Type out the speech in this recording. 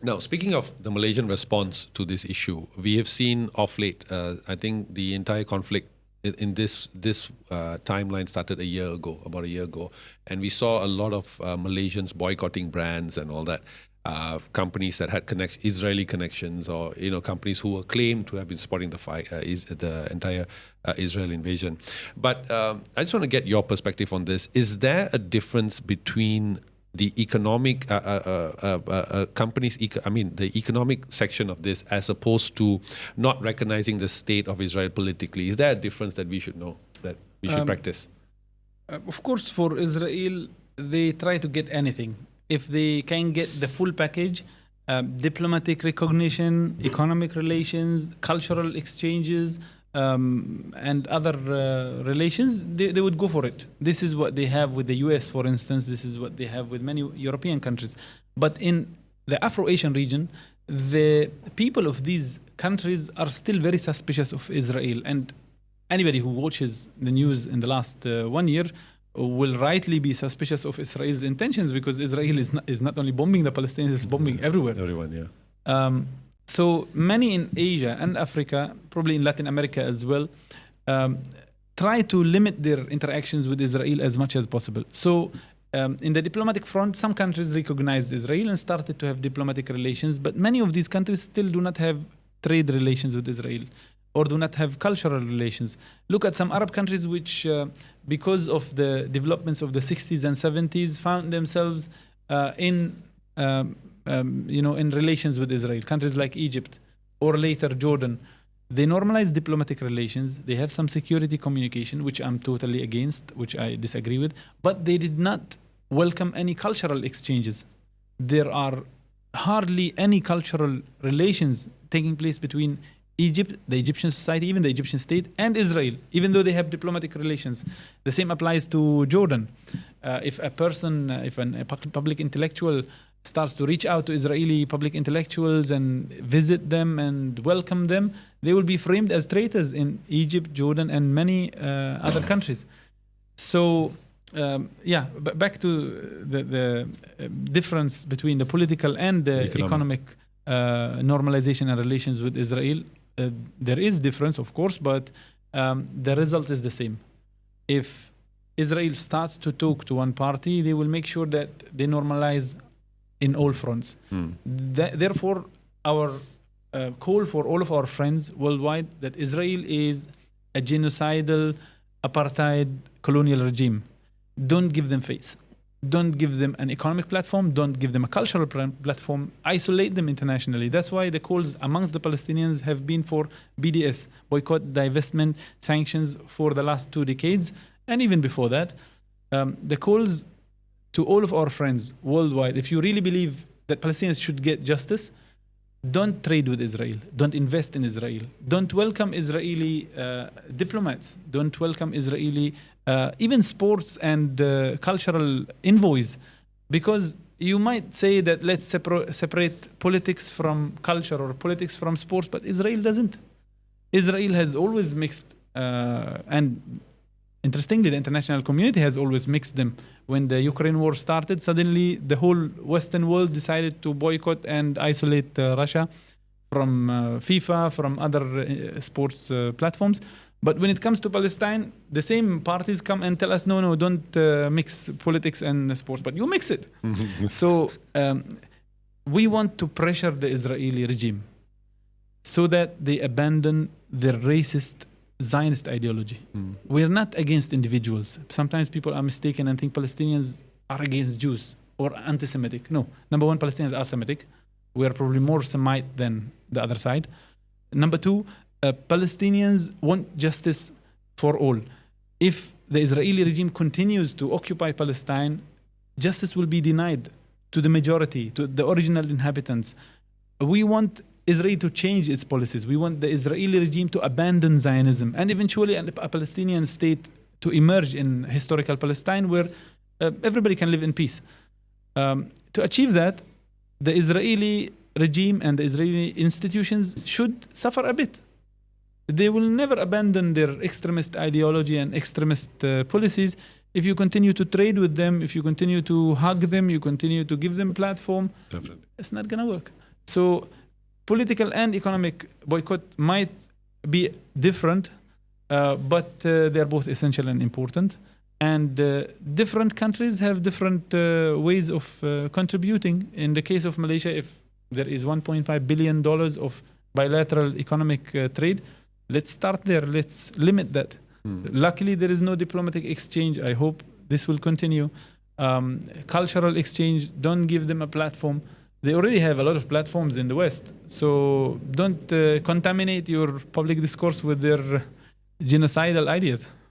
Now, speaking of the Malaysian response to this issue, we have seen of late, I think the entire conflict in this timeline started about a year ago, and we saw a lot of Malaysians boycotting brands and all that. Companies that had Israeli connections, or companies who were claimed to have been supporting the entire Israel invasion. But I just want to get your perspective on this. Is there a difference between the economic companies, the economic section of this, as opposed to not recognizing the state of Israel politically? Is there a difference that we should know, that we should practice? Of course, for Israel, they try to get anything. If they can get the full package, diplomatic recognition, economic relations, cultural exchanges, and other relations, they would go for it. This is what they have with the US, for instance. This is what they have with many European countries. But in the Afro-Asian region, the people of these countries are still very suspicious of Israel. And anybody who watches the news in the last 1 year will rightly be suspicious of Israel's intentions, because Israel is not only bombing the Palestinians, it's bombing everywhere. Everyone, yeah. So many in Asia and Africa, probably in Latin America as well, try to limit their interactions with Israel as much as possible. So in the diplomatic front, some countries recognized Israel and started to have diplomatic relations, but many of these countries still do not have trade relations with Israel, or do not have cultural relations. Look at some Arab countries which, because of the developments of the 60s and 70s, found themselves in relations with Israel. Countries like Egypt, or later Jordan, they normalized diplomatic relations. They have some security communication, which I'm totally against, which I disagree with, but they did not welcome any cultural exchanges. There are hardly any cultural relations taking place between Egypt, the Egyptian society, even the Egyptian state, and Israel, even though they have diplomatic relations. The same applies to Jordan. If a public intellectual starts to reach out to Israeli public intellectuals and visit them and welcome them, they will be framed as traitors in Egypt, Jordan, and many other countries. So, back to the difference between the political and the economic normalization and relations with Israel. There is difference, of course, but the result is the same. If Israel starts to talk to one party, they will make sure that they normalize in all fronts. Therefore, our call for all of our friends worldwide that Israel is a genocidal, apartheid, colonial regime. Don't give them face. Don't give them an economic platform. Don't give them a cultural platform. Isolate them internationally. That's why the calls amongst the Palestinians have been for BDS, boycott, divestment, sanctions, for the last 2 decades. And even before that, the calls to all of our friends worldwide, if you really believe that Palestinians should get justice, don't trade with Israel. Don't invest in Israel. Don't welcome Israeli diplomats. Don't welcome Israeli even sports and cultural envoys, because you might say that let's separate politics from culture or politics from sports, but Israel doesn't. Israel has always mixed, and interestingly, the international community has always mixed them. When the Ukraine war started, suddenly the whole Western world decided to boycott and isolate Russia from FIFA, from other sports platforms. But when it comes to Palestine, the same parties come and tell us, no, don't mix politics and sports, but you mix it. So we want to pressure the Israeli regime so that they abandon their racist Zionist ideology. We're not against individuals. Sometimes people are mistaken and think Palestinians are against Jews or anti-Semitic. No. Number one, Palestinians are Semitic. We are probably more Semite than the other side. Number two, Palestinians want justice for all. If the Israeli regime continues to occupy Palestine, justice will be denied to the majority, to the original inhabitants. We want Israel to change its policies. We want the Israeli regime to abandon Zionism and eventually a Palestinian state to emerge in historical Palestine where everybody can live in peace. To achieve that, the Israeli regime and the Israeli institutions should suffer a bit. They will never abandon their extremist ideology and extremist policies if you continue to trade with them, if you continue to hug them, you continue to give them a platform. Definitely. It's not going to work. So political and economic boycott might be different, but they're both essential and important. And different countries have different ways of contributing. In the case of Malaysia, if there is $1.5 billion of bilateral economic trade, let's start there. Let's limit that. Luckily, there is no diplomatic exchange. I hope this will continue. Cultural exchange, don't give them a platform. They already have a lot of platforms in the West. So don't contaminate your public discourse with their genocidal ideas.